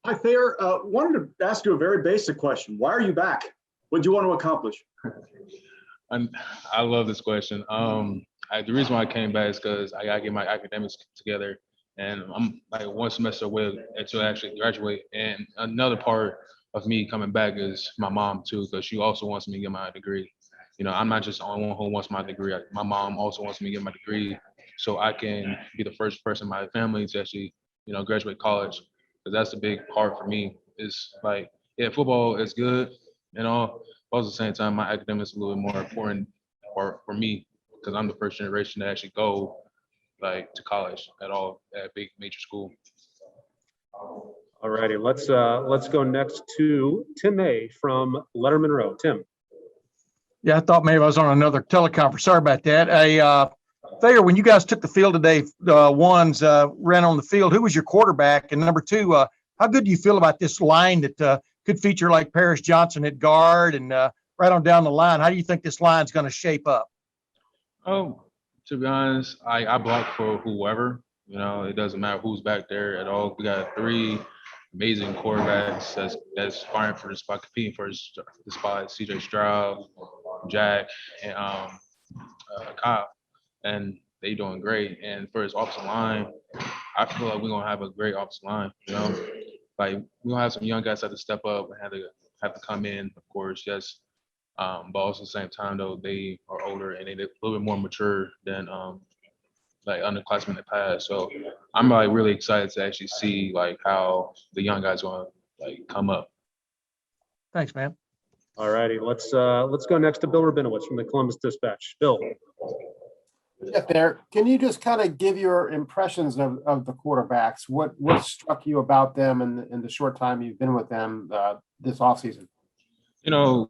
Hi, Thayer. Wanted to ask you a very basic question. Why are you back? What do you want to accomplish? I love this question. The reason why I came back is because I gotta get my academics together, and I'm like one semester away until I actually graduate. And another part of me coming back is my mom too, because she also wants me to get my degree. You know, I'm not just the only one who wants my degree. My mom also wants me to get my degree, so I can be the first person in my family to actually, graduate college. Because that's the big part for me. Is like, yeah, football is good and all, but at the same time, my academics is a little bit more important for me because I'm the first generation to actually go like to college at a big major school. All righty, let's go next to Tim May from Letterman Row. Tim. Yeah, I thought maybe I was on another teleconference. Sorry about that. Thayer, when you guys took the field today, ones ran on the field, who was your quarterback? And number two, how good do you feel about this line that could feature like Paris Johnson at guard and right on down the line? How do you think this line's going to shape up? Oh, to be honest, I block for whoever. It doesn't matter who's back there at all. We got three amazing quarterbacks that's fighting for the spot, competing for the spot. CJ Stroud, Jack, and Kyle, and they doing great. And for his offensive line, I feel like we're gonna have a great offensive line. Like we're gonna have some young guys that have to step up and have to come in, of course, yes. But also at the same time though, they are older and they're a little bit more mature than like underclassmen in the past. So I'm like really excited to actually see like how the young guys gonna like come up. Thanks, man. All righty, let's go next to Bill Rabinowitz from the Columbus Dispatch. Bill. Yeah, there. Can you just kind of give your impressions of the quarterbacks? What struck you about them in the short time you've been with them this offseason?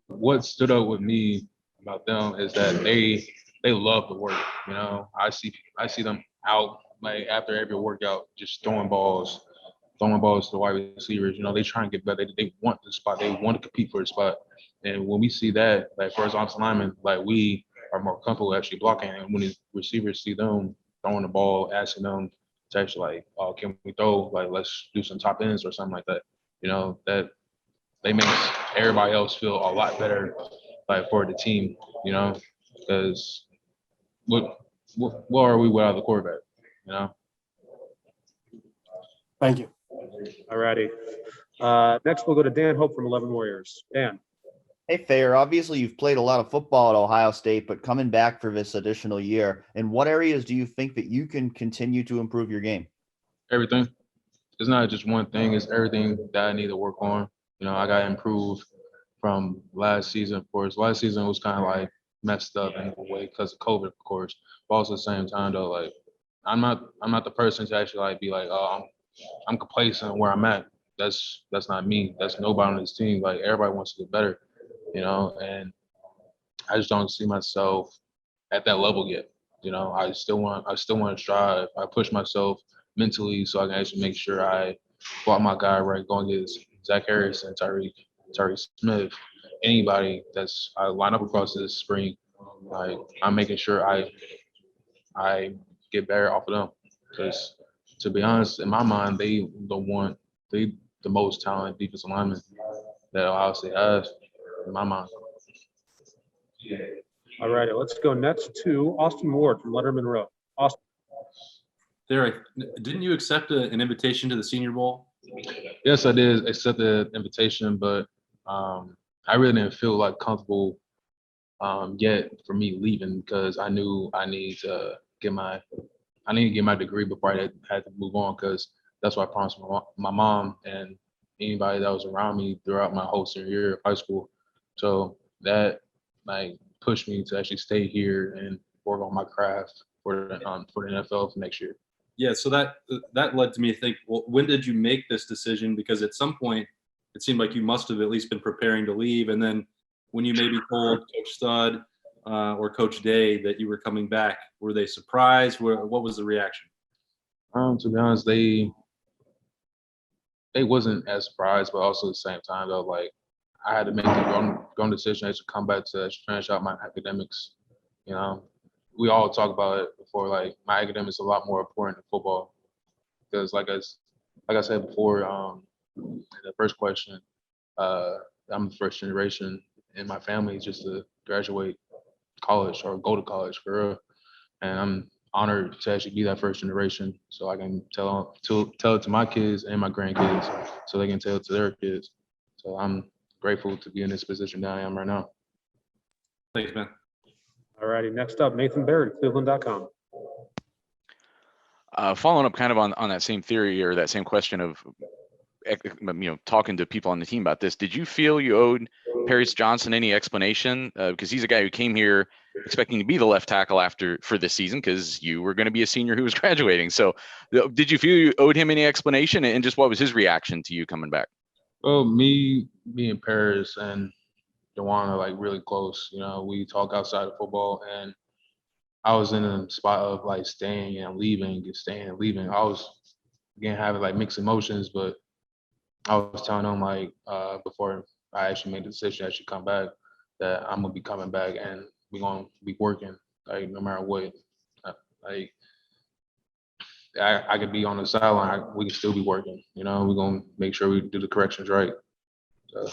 What stood out with me about them is that they love the work. I see them out like after every workout, just throwing balls to the wide receivers. They try and get better. They want the spot. They want to compete for the spot. And when we see that, like for us offensive linemen, like we are more comfortable actually blocking. And when the receivers see them throwing the ball, asking them to actually like, oh, can we throw? Like, let's do some top ends or something like that. That they makes everybody else feel a lot better, like for the team. Because what are we without the quarterback? Thank you. All righty. Next, we'll go to Dan Hope from 11 Warriors. Dan. Hey, Thayer, obviously you've played a lot of football at Ohio State, but coming back for this additional year, in what areas do you think that you can continue to improve your game? Everything. It's not just one thing. It's everything that I need to work on. I got to improve from last season, of course. Last season was kind of like messed up in a way because of COVID, of course. But also at the same time, though, like I'm not the person to actually like be like, oh, I'm complacent where I'm at. That's not me. That's nobody on this team. Like everybody wants to get better, and I just don't see myself at that level yet. I still want to strive. I push myself mentally so I can actually make sure I block my guy right, go and get Zach Harrison, Tyree Smith, anybody that's I line up across this spring. Like I'm making sure I get better off of them because to be honest, in my mind, they the most talented defensive lineman that Ohio State has in my mind. All righty, let's go next to Austin Ward from Letterman Row. Austin. There, didn't you accept an invitation to the Senior Bowl? Yes, I did accept the invitation, but I really didn't feel like comfortable yet for me leaving because I knew I need to get my degree before I had to move on because that's what I promised my mom and anybody that was around me throughout my whole senior year of high school. So that like pushed me to actually stay here and work on my craft for the NFL for next year. Yeah, so that led to me to think, well, when did you make this decision? Because at some point, it seemed like you must have at least been preparing to leave. And then when you maybe told Coach Stud or Coach Day that you were coming back, were they surprised? What was the reaction? To be honest, they wasn't as surprised, but also at the same time, though, like I had to make the grown decision to come back to finish out my academics. We all talk about it before. Like my academics are a lot more important than football because, like I said before, The first question, I'm the first generation in my family just to graduate college or go to college for real. And I'm honored to actually be that first generation so I can tell it to my kids and my grandkids so they can tell it to their kids. So I'm grateful to be in this position that I am right now. Thanks, man. All righty, next up, Nathan Baird, Cleveland.com. Following up kind of on that same theory or that same question of, talking to people on the team about this, did you feel you owed Paris Johnson any explanation? Because he's a guy who came here expecting to be the left tackle for this season because you were going to be a senior who was graduating. So did you feel you owed him any explanation, and just what was his reaction to you coming back? Well, me and Paris and Dewan are like really close. We talk outside of football, and I was in a spot of like staying and leaving, staying and leaving. I was again having like mixed emotions, but I was telling him like before I actually made the decision I should come back that I'm gonna be coming back and we're gonna be working like no matter what. Like I could be on the sideline, we can still be working. We're gonna make sure we do the corrections right. So.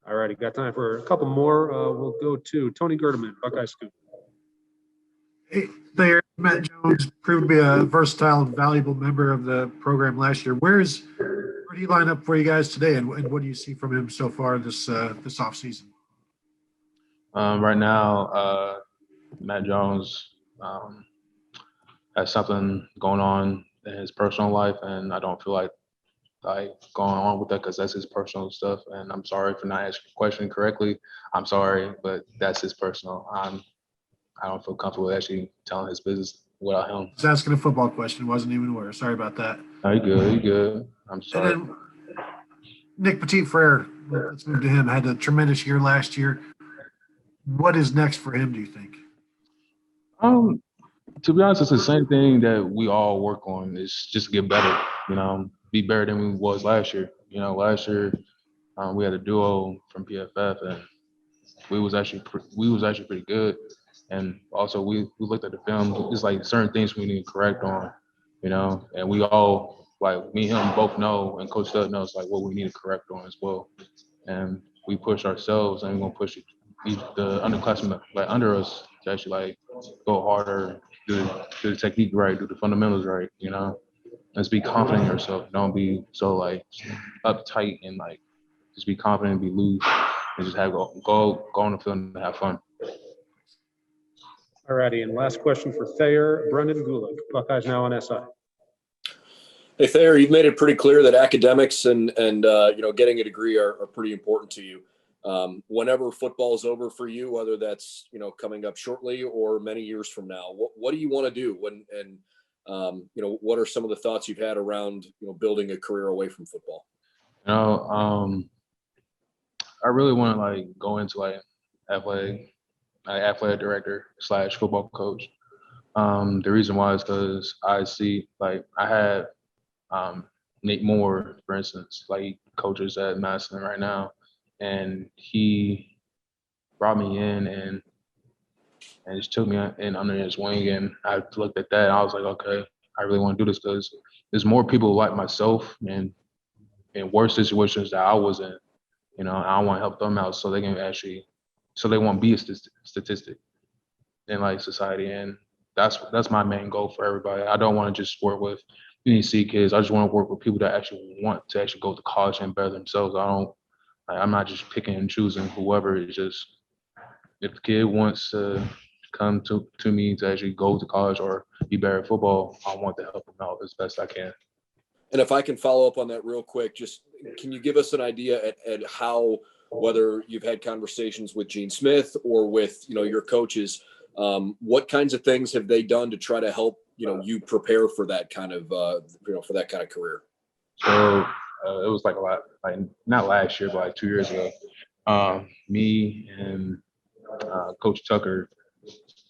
All righty, got time for a couple more. We'll go to Tony Gerdeman, Buckeye Scoop. Hey, Thayer, Matt Jones proved to be a versatile and valuable member of the program last year. Where do you line up for you guys today, and what do you see from him so far this offseason? Right now, Matt Jones has something going on in his personal life, and I don't feel like going on with that because that's his personal stuff. And I'm sorry for not asking the question correctly. I'm sorry, but that's his personal. I don't feel comfortable actually telling his business without him. I was asking a football question, wasn't even aware. Sorry about that. No, you good. I'm sorry. And then Nick Petit-Frere, let's move to him. Had a tremendous year last year. What is next for him, do you think? To be honest, it's the same thing that we all work on. Is just get better. Be better than we was last year. Last year we had a duo from PFF, and we was actually pretty good. And also we looked at the film. It's like certain things we need to correct on, and we all, like me and him both know, and Coach Stud knows like what we need to correct on as well. And we push ourselves, and we're gonna push the underclassmen like under us to actually like go harder, do the technique right, do the fundamentals right, Let's be confident in yourself. Don't be so like uptight and like just be confident and be loose and just go on the field and have fun. All righty, and last question for Thayer, Brendan Gulick, Buckeyes Now on SI. Hey Thayer, you've made it pretty clear that academics and getting a degree are pretty important to you. Whenever football is over for you, whether that's coming up shortly or many years from now, what do you want to do what are some of the thoughts you've had around building a career away from football? I really want to like go into like athletic director / football coach. The reason why is because I see like I had Nate Moore, for instance, like coaches at Madison right now, and he brought me in and just took me in under his wing, and I looked at that and I was like, okay, I really want to do this because there's more people like myself and in worse situations that I was in, and I want to help them out so they won't be a statistic in like society, and that's my main goal for everybody. I don't want to just work with UNC kids. I just want to work with people that actually want to actually go to college and better themselves. I'm not just picking and choosing whoever. It's just if the kid wants to come to me to actually go to college or be better at football, I want to help them out as best I can. And if I can follow up on that real quick, just can you give us an idea at how, whether you've had conversations with Gene Smith or with your coaches, what kinds of things have they done to try to help you prepare for that kind of for that kind of career? So it was like a lot, like not last year, but like 2 years ago. Me and Coach Tucker,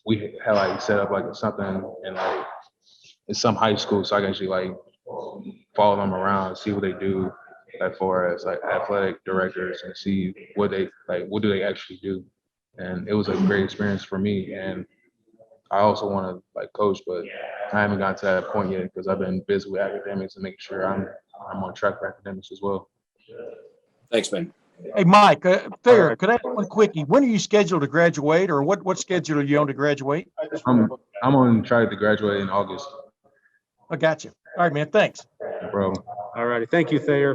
we had like set up like something in some high school, so I can actually like follow them around, see what they do, like far as like athletic directors, and see what do they actually do. And it was a great experience for me. And I also want to like coach, but I haven't gotten to that point yet because I've been busy with academics and making sure I'm on track for academics as well. Thanks, man. Hey, Mike, Thayer, right. could I ask one quickie? When are you scheduled to graduate, or what schedule are you on to graduate? I'm on track to graduate in August, I got you. All right, man. Thanks. bro. All righty. Thank you, Thayer.